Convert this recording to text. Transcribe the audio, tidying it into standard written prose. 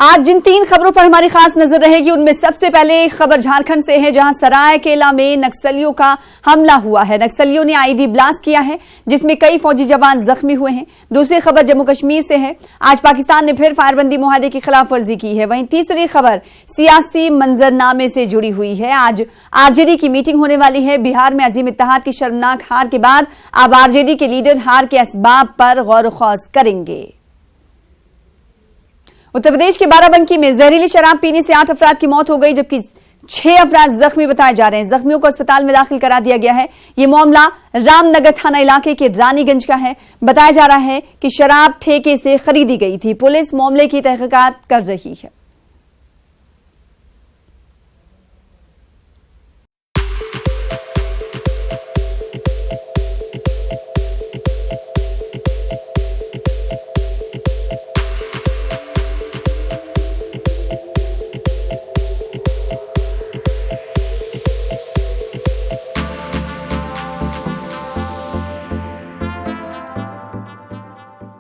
आज जिन 3 खबरों पर हमारी खास नजर रहेगी उनमें सबसे पहले खबर झारखंड से है, जहां सरायकेला में नक्सलियों का हमला हुआ है। नक्सलियों ने आईडी ब्लास्ट किया है, जिसमें कई फौजी जवान जख्मी हुए हैं। दूसरी खबर जम्मू कश्मीर से है। आज पाकिस्तान ने फिर फायरबंदी मुआहदे की खिलाफ वर्जी की है। वहीं तीसरी खबर सियासी मंजरनामे से जुड़ी हुई है। आज आरजेडी की मीटिंग होने वाली है। बिहार में अजीम इत्तेहाद की शर्मनाक हार के बाद अब आरजेडी के लीडर हार के असबाब पर गौर खौज करेंगे। उत्तर प्रदेश के बाराबंकी में जहरीली शराब पीने से 8 अफराद की मौत हो गई, जबकि 6 अफराद जख्मी बताए जा रहे हैं। जख्मियों को अस्पताल में दाखिल करा दिया गया है। यह मामला रामनगर थाना इलाके के रानीगंज का है। बताया जा रहा है कि शराब ठेके से खरीदी गई थी। पुलिस मामले की तहकीकात कर रही है।